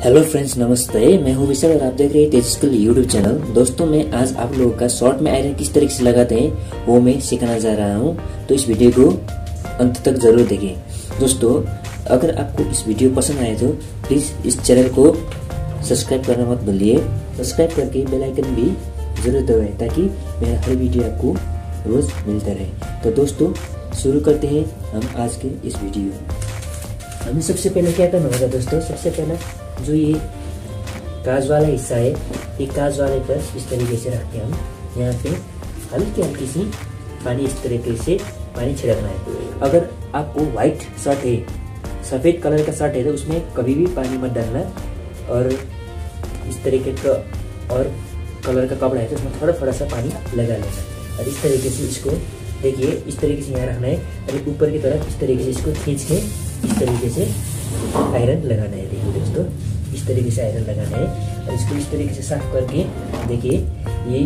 Hello friends, नमस्ते। मैं हूं विशाल और आप देख रहे हैं तेजस्कुल यूट्यूब चैनल। दोस्तों, मैं आज आप लोगों का शॉर्ट में आयरन किस तरीके से लगाते हैं वो मैं सिखाना जा रहा हूं, तो इस वीडियो को अंत तक जरूर देखें। दोस्तों, अगर आपको इस वीडियो पसंद आए तो प्लीज इस चैनल को सब्सक्राइब करना मत भूलिए। सब्सक्राइब करके बेल आइकन भी जरूर दबाएं ताकि मेरा हर वीडियो आपको रोज मिलता रहे। तो दोस्तों, शुरू करते हैं हम आज के इस वीडियो। हमें सबसे पहले क्या करना होगा दोस्तों, सबसे पहले जो ये काज वाला हिस्सा है, ये काज वाले पर इस तरीके से रख के हम यहाँ पे हल्की हल्की सी पानी इस तरीके से पानी छिड़कना है। अगर आपको व्हाइट शर्ट है, सफ़ेद कलर का शर्ट है, तो उसमें कभी भी पानी मत डालना। और इस तरीके का और कलर का कपड़ा है तो उसमें थोड़ा थोड़ा सा पानी लगा लेना। और इस तरीके से इसको देखिए, इस तरीके से यहाँ रखना है और ऊपर की तरफ इस तरीके से इसको खींच के इस तरीके से आयरन लगाना है। देखिए दोस्तों, इस तरीके से आयरन लगाना है और इसको इस तरीके से साफ करके देखिए, ये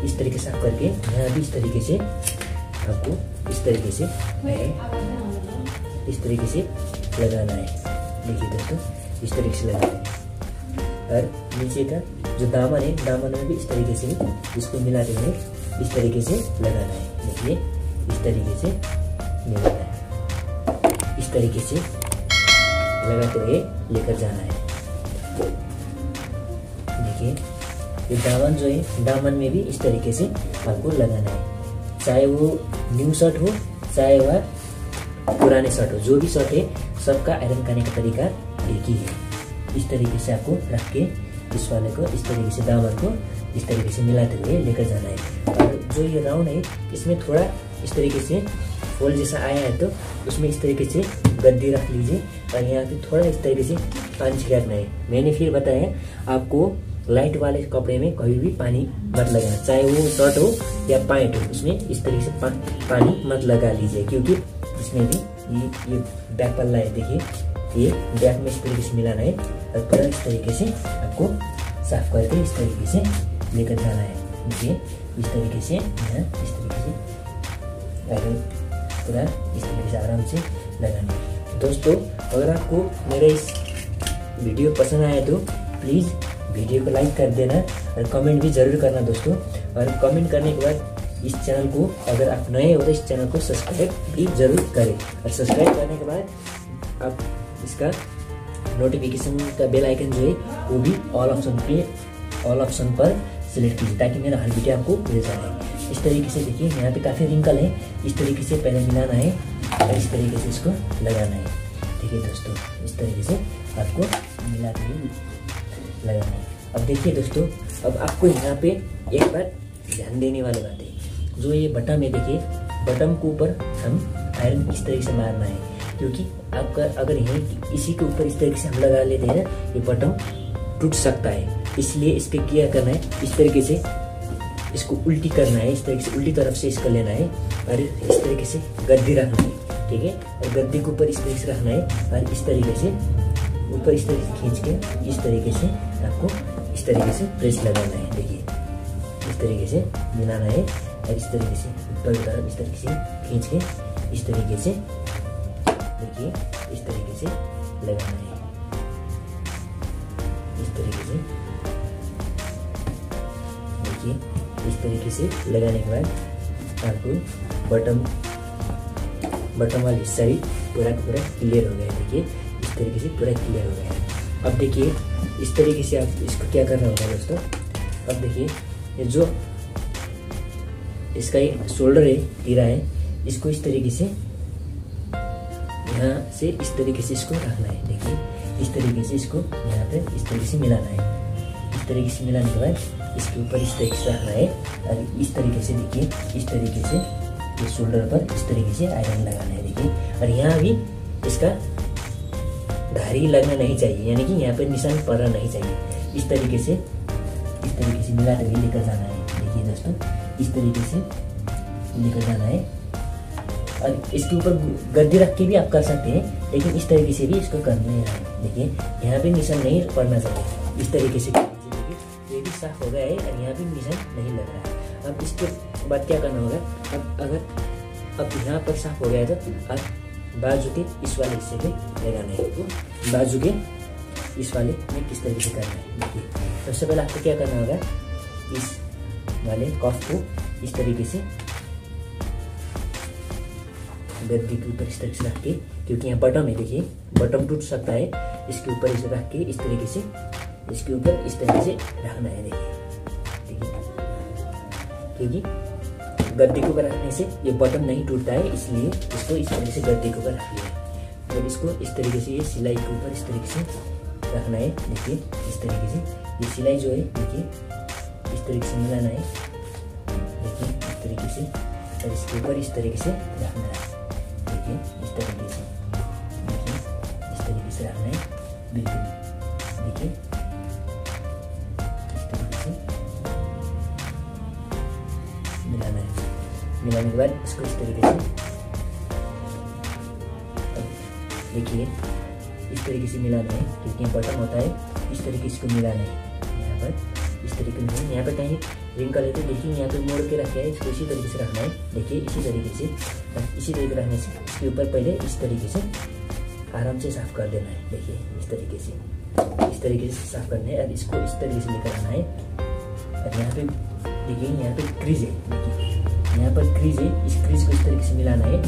इस तरीके से साफ करके यहाँ भी इस तरीके से आपको इस तरीके से लगाना है। देखिए दोस्तों, इस तरीके से लगाना है। और नीचे का जो दामन है, दामन में भी इस तरीके से इसको मिलाते हुए इस तरीके से लगाना है। देखिए, इस तरीके से मिलाना है, इस तरीके से लगाते हुए लेकर जाना है। देखिए, ये दामन जो है, दामन में भी इस तरीके से आपको लगाना है। चाहे वो न्यू शर्ट हो, चाहे वह पुराने शर्ट हो, जो भी शर्ट है सबका आयरन करने का तरीका एक ही है। इस तरीके से आपको रख के इस वाले को इस तरीके से, दामन को इस तरीके से मिलाते हुए लेकर जाना है। और जो ये राउंड है, इसमें थोड़ा इस तरीके से फोल्ड जैसा आया है तो उसमें इस तरीके से गद्दी रख लीजिए और यहाँ पे थोड़ा इस तरीके से पानी छिड़कना है। मैंने फिर बताया, आपको लाइट वाले कपड़े में कभी भी पानी मत लगाना, चाहे वो शर्ट हो या पैंट हो, उसमें इस तरीके से पानी मत लगा लीजिए, क्योंकि इसमें भी ये बैक पल्ला है। देखिए, ये बैक में इस तरीके से मिलाना है और पूरा इस तरीके से आपको साफ करके इस तरीके से लेकर जाना है। देखिए, इस तरीके से यहाँ इस तरीके से आयरन पूरा इस तरीके से आराम से लगाना है। दोस्तों, अगर आपको मेरा इस वीडियो पसंद आया तो प्लीज़ वीडियो को लाइक कर देना और कमेंट भी ज़रूर करना दोस्तों। और कमेंट करने के बाद इस चैनल को, अगर आप नए हो तो इस चैनल को सब्सक्राइब भी ज़रूर करें। और सब्सक्राइब करने के बाद आप इसका नोटिफिकेशन का बेल आइकन जो है वो भी ऑल ऑप्शन पर सिलेक्ट कीजिए ताकि मेरा हर वीडियो आपको मिल जाए। इस तरीके से देखिए, यहाँ पे काफ़ी रिंकल है, इस तरीके से पहले मिलाना है और इस तरीके से इसको लगाना है। देखिए दोस्तों, इस तरीके से आपको मिला के लगाना है। अब देखिए दोस्तों, अब आपको यहाँ पे एक बार ध्यान देने वाली बात है। जो ये बटन है, देखिए, बटन के ऊपर हम आयरन इस तरीके से मारना है, क्योंकि आपका अगर यहीं इसी के ऊपर इस तरीके से हम लगा लेते हैं ना, ये बटन टूट सकता है। इसलिए इस पर क्या करना है, इस तरीके से इसको उल्टी करना है, इस तरीके से उल्टी तरफ से इसको लेना है और इस तरीके से गद्दी रखना है। ठीक है, और गद्दी के ऊपर इस तरीके से रखना है और इस तरीके से ऊपर इस तरीके से खींच के इस तरीके से आपको इस तरीके से प्रेस लगाना है। देखिए, इस तरीके से मिलाना है और इस तरीके से ऊपर की तरफ इस तरीके से खींच के इस तरीके से, देखिए, इस तरीके से लगाना है। इस तरीके से देखिए, इस तरीके से लगाने के बाद आपको बटन वाला हिस्सा भी पूरा क्लियर हो गया है। देखिए, इस तरीके से पूरा क्लियर हो गया है। अब देखिए, इस तरीके से आप इसको क्या करना होगा दोस्तों। अब देखिए, ये जो इसका ये शोल्डर है, तीरा है, इसको इस तरीके से यहाँ से इस तरीके से इसको रखना है। देखिए, इस तरीके से इसको यहाँ पे इस तरीके से मिलाना है। इस तरीके से मिलाने के बाद इसके ऊपर इस तरीके से रखना है और इस तरीके से देखिए, इस तरीके से ये शोल्डर पर इस तरीके से आयरन लगाना है। देखिए, और यहाँ भी इसका धारी लगना नहीं चाहिए, यानी कि यहाँ पर निशान पड़ना नहीं चाहिए। इस तरीके से मिलाते हुए लेकर जाना है। देखिए दोस्तों, इस तरीके से लेकर जाना है और इसके ऊपर गद्दी रख के भी आप कर सकते हैं, लेकिन इस तरीके से भी इसको करना है। देखिए, यहाँ पे निशान नहीं पड़ना चाहिए। इस तरीके से ये भी साफ हो गया है और यहाँ भी निशान नहीं लग रहा है। अब इसके बाद क्या करना होगा, अब यहाँ पर साफ हो गया है तो अब बाजू के इस वाले हिस्से पे लगाना है। तो बाजू के इस वाले में किस तरीके से करना है। देखिए सबसे पहले आपको क्या करना होगा, इस वाले कफ को इस तरीके से गद्दी के ऊपर इस तरीके से रख के, क्योंकि यहाँ बटम है, देखिए बटम टूट सकता है, इसके ऊपर इसे रख के इस तरीके से इसके ऊपर इस तरीके से रखना है। देखिए क्योंकि गद्दी के ऊपर रखने से ये बटम नहीं टूटता है, इसलिए इसको इस तरीके से गद्दी के ऊपर रख लिया। और इसको इस तरीके से ये सिलाई के ऊपर इस तरीके से रखना है। देखिए इस तरीके से ये सिलाई जो है, देखिए इस तरीके से मिलाना है। देखिए इस तरीके से, और इसके ऊपर इस तरीके से रखना है। देखिए इस तरीके से, देखिए इस तरीके से रखना है बिल्कुल। देखिए इस तरीके से मिलाना है। मिलाने के बाद इसको इस तरीके से, देखिए इस तरीके से मिलाना है, क्योंकि बटन होता है, इस तरीके से इसको मिलाना है। यहाँ पर इस तरीके से, यहाँ पर कहीं रिंकल है तो देखिए यहाँ पे मोड़ के रखा है, इसको इसी तरीके से रखना है। देखिए इसी तरीके से, इसी तरीके रखने से इसके ऊपर पहले इस तरीके से आराम से साफ कर देना है। देखिए इस तरीके से, इस तरीके से साफ करना है और इसको इस तरीके से लेकर आना है। और यहाँ पे देखिए यहाँ पे क्रीज है, देखिए यहाँ पर क्रीज है, इस क्रीज को इस तरीके से मिलाना है।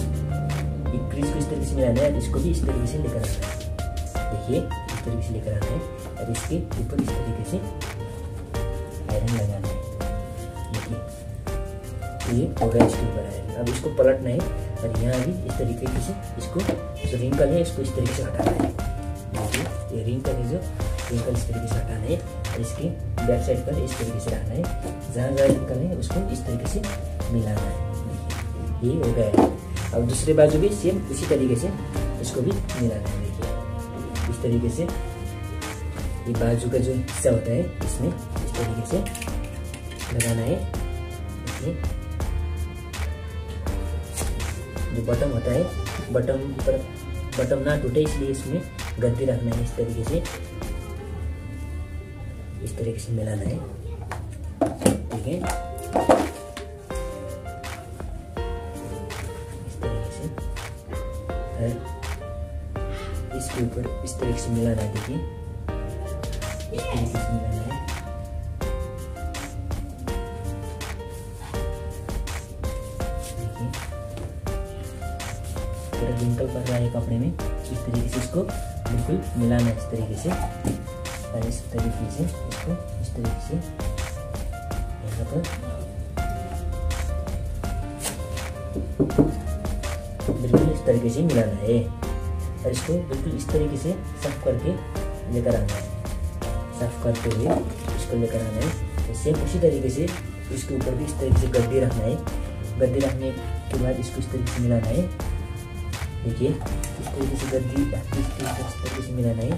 एक क्रीज को इस तरीके से मिलाना है और इसको भी इस तरीके से लेकर आना है। देखिए इस तरीके से लेकर आना है और इसके ऊपर इस तरीके से आयरन लगाना है। देखिए ये हो गया इसके ऊपर आयरन। अब इसको पलटना है और यहाँ भी इस तरीके से इसको जो रिंकल है इसको इस तरीके से हटाना है। देखिए ये रिंकल है, जो रिंकल इस तरीके से हटाना है और इसके बैक साइड पर इस तरीके से रखना है। जहाँ जहाँ रिंकल है उसको इस तरीके से मिलाना है। देखिए ये हो गया है। अब दूसरे बाजू भी सेम इसी तरीके से इसको भी मिलाना है। देखिए इस तरीके से ये बाजू का जो हिस्सा होता है इसमें इस तरीके से लगाना है। देखिए जो बटन होता है, बटन पर बटन ना टूटे इसलिए इसमें गद्दी रखना है। इस तरीके से, इस तरीके से मिलाना है। ठीक है, इस तरीके से इसके ऊपर इस तरीके से मिलाना है। देखिए इस तरीके से मिलाना है। रिंकल पड़ रहा है कपड़े में, इस तरीके से इसको बिल्कुल मिलाना है। इस तरीके से और इस तरीके से इसको इस तरीके से यहाँ पर बिल्कुल इस तरीके से मिलाना है और इसको बिल्कुल इस तरीके से साफ करके लेकर आना है। साफ करते हुए इसको लेकर आना है। सेम उसी तरीके से इसके ऊपर भी इस तरीके से गद्दी रखना है। गद्दी रखने के बाद इसको इस तरीके से मिलाना है। देखिए इस तरीके से गद्दी इस तरीके से मिलाना है।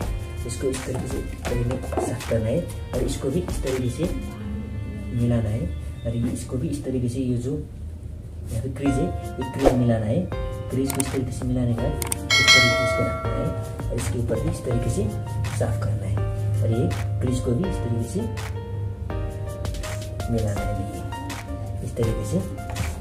इसको इस तरीके से पहले साफ करना है और इसको भी इस तरीके से मिलाना है और इसको भी इस तरीके से, ये जो यहाँ पे क्रीज है ये क्रीज मिलाना है। क्रीज को इस तरीके से मिलाने के बाद इस तरीके से इसको रखना है और इसके ऊपर भी इस तरीके से साफ करना है और ये क्रीज को भी इस तरीके से मिलाना है। देखिए इस तरीके से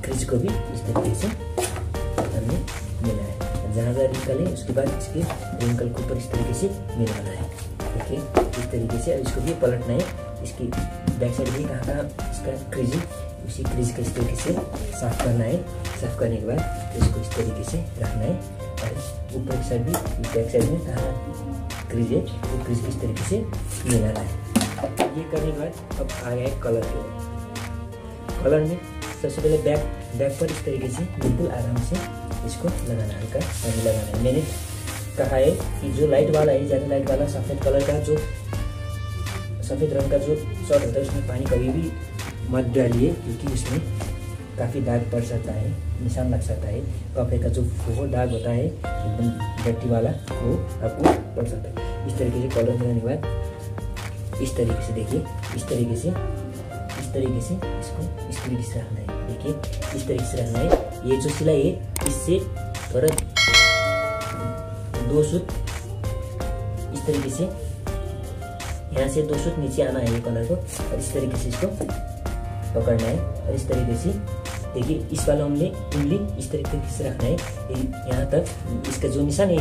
क्रीज को भी इस तरीके से हमने मिलाना है। जहाँ जहाँ रिंकल है उसके बाद इसके रिंकल के ऊपर इस तरीके से मिलाना है। देखिए इस तरीके से, और इसको भी पलटना है। इसकी बैक साइड भी कहाँ इसका क्रीज है, उसी क्रीज को इस तरीके से साफ करना है। साफ करने के बाद इसको इस तरीके से रखना है और ऊपर की साइड भी बैक साइड में कहाँ क्रीज है वो क्रीज को इस तरीके से मिलाना है। ये करने के बाद अब आ गया है कलर के। कलर में सबसे पहले बैक पर इस तरीके से बिल्कुल आराम से इसको लगाना, हल्का पानी लगाना है। मैंने कहा है कि जो लाइट वाला है, ज़्यादा लाइट वाला सफ़ेद कलर का जो सफ़ेद रंग का जो शर्ट होता है उसमें पानी कभी भी मत डालिए, क्योंकि उसमें काफ़ी दाग पड़ सकता है, निशान लग सकता है। कपड़े का जो वो दाग होता है एकदम डर्टी वाला वो आपको पड़ सकता है। इस तरीके से कलर मिलाने के बाद इस तरीके से, देखिए इस तरीके से इसको इस तरीके से रखना है। देखिए इस तरीके से रखना है। ये जो सिलाई है इससे थोड़ा 2 सूत इस तरीके से, यहाँ से 2 सूत नीचे आना है ये कलर को, और इस तरीके से इसको पकड़ना है और इस तरीके से देखिए इस वाला उंगली इस तरीके से रखना है यहाँ तक, इसका जो निशान है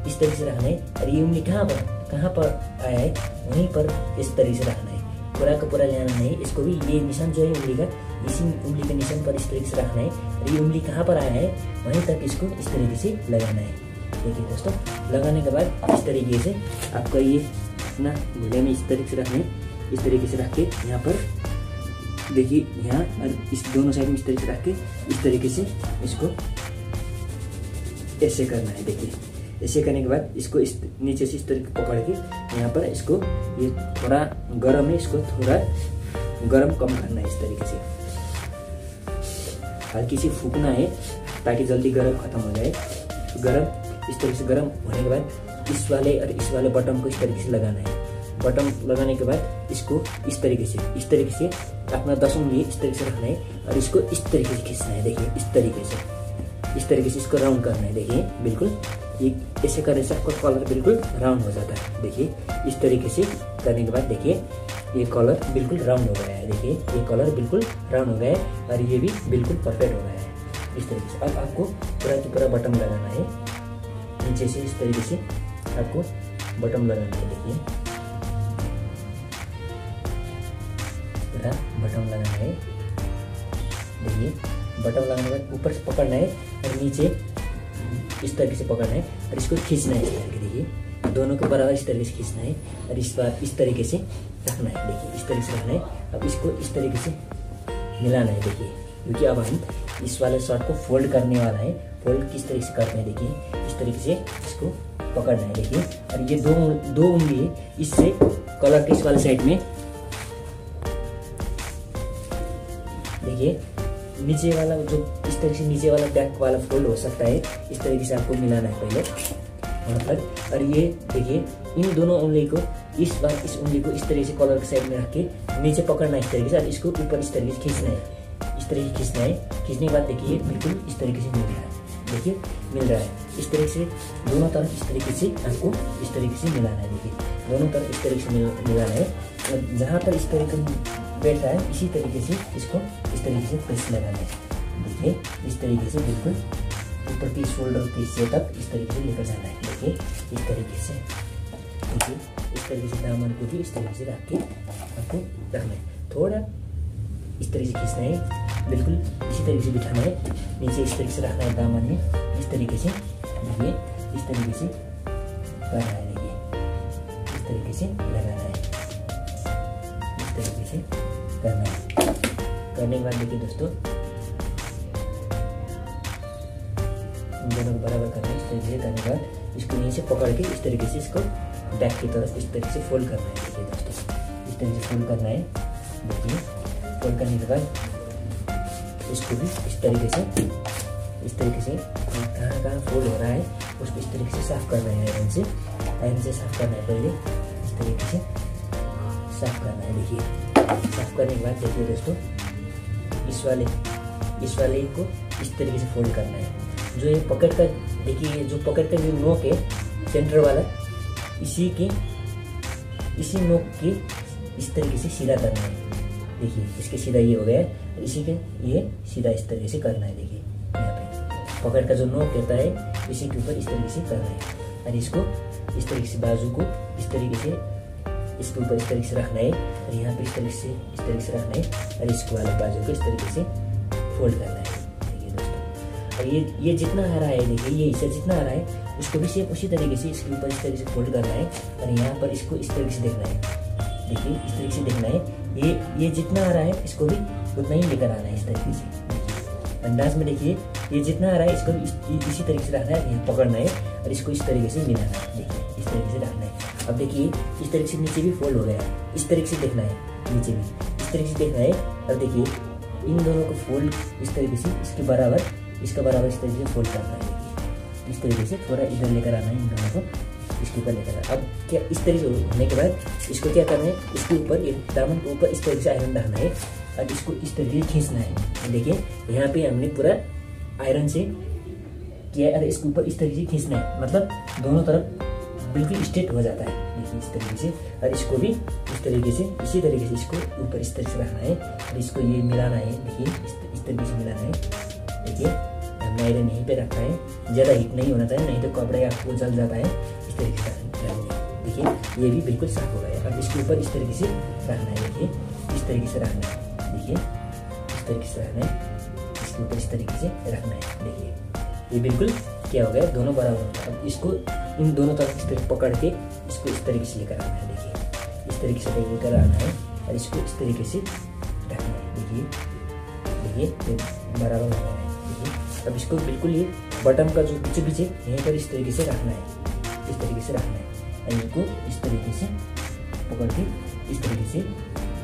इस तरीके से रखना है। और ये उंगली कहाँ पर कहाँ पर आया है वहीं पर इस तरीके से रखना है, पूरा का पूरा लेना नहीं। इसको भी ये निशान जो है उंगली का, इसी उंगली के निशान पर इस तरीके से रखना है और ये उंगली कहाँ पर आया है वहीं तक इसको इस तरीके से लगाना है। देखिए दोस्तों, लगाने के बाद इस तरीके से आपका ये अपना घुंडे में इस तरीके से रखना है। इस तरीके से रख के यहाँ पर देखिए, यहाँ और इस दोनों साइड में इस तरीके से रख के इस तरीके से इसको ऐसे करना है। देखिए, ऐसे करने के बाद इसको इस नीचे से इस तरीके पकड़ के यहाँ पर इसको ये थोड़ा गर्म है, इसको थोड़ा गर्म कम करना है। इस तरीके से हल्की सी फूकना है ताकि जल्दी गर्म खत्म हो जाए। गर्म इस तरीके से गर्म होने के बाद इस वाले बटन को इस तरीके से लगाना है। बटन लगाने के बाद इसको इस तरीके से अपना 10 उंगली इस तरीके से रखना है और इसको इस तरीके से खींचना है। देखिए, इस तरीके से इसको राउंड करना है। देखिए, बिल्कुल ये ऐसे करने से आपका कलर बिल्कुल राउंड हो जाता है। देखिए, इस तरीके से करने के बाद देखिए ये कलर बिल्कुल राउंड हो गया है। देखिए, ये कलर बिल्कुल राउंड हो गया है और ये भी बिल्कुल परफेक्ट हो गया है। इस तरीके से अब आपको पूरा की पूरा बटन लगाना है। नीचे से इस तरीके से आपको बटन लगाना है। देखिए, पूरा बटन लगाना है। देखिए, बटन लगाने के बाद ऊपर से पकड़ना है और नीचे इस तरीके से पकड़ना है और इसको खींचना है। इस तरीके देखिए, दोनों को बराबर इस तरीके से खींचना है और इस बार इस तरीके से रखना है। देखिए, इस तरीके से रखना है। अब इसको इस तरीके से मिलाना है। देखिए, क्योंकि अब हम इस वाले शर्ट को फोल्ड करने वाला है। फोल्ड किस तरीके से करते हैं, देखिए इस तरीके से इसको पकड़ना है। देखिए, और ये दो उंगली है, इससे कलर के इस वाले साइड में देखिए नीचे वाला जो इस तरीके से नीचे वाला बैक वाला फोल्ड हो सकता है। इस तरीके से आपको मिलाना है पहले वहाँ पर। और ये देखिए, इन दोनों उंगली को इस उंगली को इस तरीके से कॉलर के साइड में रख के नीचे पकड़ना है इस तरीके से और इसको ऊपर इस तरीके से खींचना है। इस तरीके से खींचना है। खींचने के बाद देखिए बिल्कुल इस तरीके से मिल रहा है। देखिए, मिल रहा है। इस तरीके से दोनों तरफ इस तरीके से आपको इस तरीके से मिलाना है। देखिए, दोनों तरफ इस तरीके से मिलाना है और जहाँ पर इस तरीके बैठ रहा है इसी तरीके से इसको इस तरीके से प्रेस लगाना है। देखिए, इस तरीके से बिल्कुल ऊपर की शोल्डर के हिस्से तक इस तरीके से लेकर जाना है। देखिए, इस तरीके से देखिए, इस तरीके से दामन को भी इस तरीके से रख के आपको रखना है। थोड़ा इस तरीके से खींचना है, बिल्कुल इसी तरीके से बिठाना है। नीचे इस तरीके से रखना है दामन में, इस तरीके से देखिए, इस तरीके से करना है। देखिए, इस तरीके से लगाना है, इस तरीके से करना है। करने के बाद देखिए दोस्तों, इन दोनों को बराबर करना है। इस तरीके से करने के बाद इसको नीचे पकड़ के इस तरीके से इसको बैक की तरफ इस तरीके से फोल्ड करना है। देखिए दोस्तों, इस तरीके से फोल्ड करना है। देखिए, फोल्ड करने के बाद इसको भी इस तरीके से कहाँ फोल्ड हो रहा है उसको इस तरीके से साफ करना है। आयरन से साफ करना है। पहले इस तरीके से साफ करना है। देखिए, साफ करने के बाद देखिए दोस्तों, इस वाले को इस तरीके से फोल्ड करना है। जो ये पकड़ का देखिए, जो पकड़ का जो नोक है सेंटर वाला, इसी नोक के इस तरीके से सीधा करना है। देखिए, इसके सीधा ये हो गया है, इसी के ये सीधा इस तरीके से करना है। देखिए, यहाँ पे पकड़ का जो नोक रहता है इसी के ऊपर इस तरीके से करना है और इसको इस तरीके से बाजू को इस तरीके से इसके ऊपर इस तरीके से रखना है और यहाँ पे इस तरीके से रखना है और इसको वाले बाजू को इस तरीके से फोल्ड करना है। देखिए दोस्तों, और ये जितना आ रहा है, देखिए ये हिस्सा जितना आ रहा है उसको भी सेम उसी तरीके से इसके ऊपर इस तरीके से फोल्ड करना है और यहाँ पर इसको इस तरीके से देखना है। देखिए, इस तरीके से देखना है। ये जितना आ रहा है इसको भी उतना ही लेकर आना है इस तरीके से। अंदाज में देखिए, ये जितना आ रहा है इसको भी इसी तरीके से रखना है, यहाँ पकड़ना है और इसको इस तरीके से मिलाना है। देखिए, इस तरीके से रखना है। अब देखिए, इस तरीके से नीचे भी फोल्ड हो गया है, इस तरीके से देखना है। नीचे भी इस तरीके से देखना है और देखिए इन दोनों को फोल्ड इस तरीके से इसका बराबर इस तरीके से फोल्ड करना है। देखिए, इस तरीके से थोड़ा इधर लेकर आना है, इन दोनों को इसके ऊपर लेकर आना। अब क्या इस तरीके से होने के बाद इसको क्या करना है, इसके ऊपर एक दामन के ऊपर इस तरीके से आयरन डालना है और इसको इस तरीके से खींचना है। देखिए, यहाँ पे हमने पूरा आयरन से किया और इसके ऊपर इस तरीके से खींचना है, मतलब दोनों तरफ बिल्कुल स्ट्रेट हो जाता है। देखिए, इस तरीके से और इसको भी इस तरीके से इसी तरीके से इसको ऊपर इस तरीके से रखना है और इसको ये मिलाना है। देखिए, इस तरीके से मिलाना है। देखिए, हमने आयरन यहीं पे रखा है, ज़्यादा हीट नहीं होना चाहिए, नहीं तो कपड़े आपको जल जाता है। इस तरीके से रखना है। देखिए, देखिए ये भी बिल्कुल साफ हो गया। अब इसके ऊपर इस तरीके से रखना है, देखिए इस तरीके से रखना है, देखिए इस तरीके से रखना है, इसके ऊपर इस तरीके से रखना है। देखिए ये बिल्कुल क्या हो गया, दोनों बराबर हो गया। अब इसको इन दोनों तरफ इस तरह पकड़ के इसको इस तरीके से लेकर आना है, देखिए इस तरीके से लेकर आना है और इसको इस तरीके से रखना है। देखिए देखिए बराबर हो गया है। देखिए अब इसको बिल्कुल ये बटन का जो पीछे पीछे यहीं पर इस तरीके से रखना है, इस तरीके से रखना है और इनको इस तरीके से पकड़ के इस तरीके से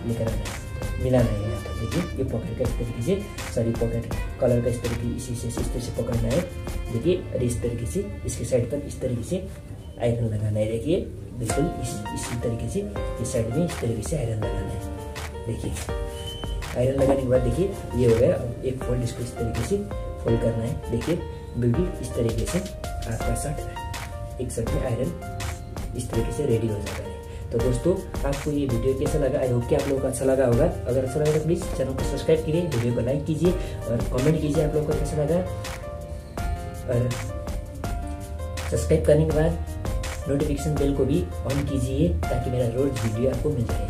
लेकर आना है, मिलाना है यहाँ पर। देखिए ये पॉकेट का इस तरीके से, सॉरी पॉकेट कलर का इस तरीके इसी से इस तरह से पकड़ना है। देखिए और इस तरीके से इसके साइड पर इस तरीके से आयरन लगाना है। देखिए बिल्कुल इसी तरीके से इस साइड में इस तरीके से आयरन लगाना है। देखिए आयरन लगाने के बाद देखिए ये हो गया। अब एक फोल्ड इसको इस तरीके से फोल्ड करना है। देखिए बिल्कुल इस तरीके से आपका शर्ट एक शर्ट में आयरन इस तरीके से रेडी हो जाता है। तो दोस्तों आपको ये वीडियो कैसा लगा, आई होप कि आप लोगों को अच्छा लगा होगा। अगर अच्छा लगा तो प्लीज़ चैनल को सब्सक्राइब कीजिए, वीडियो को लाइक कीजिए और कमेंट कीजिए आप लोगों को कैसा लगा। और सब्सक्राइब करने के बाद नोटिफिकेशन बेल को भी ऑन कीजिए ताकि मेरा रोज वीडियो आपको मिल जाए।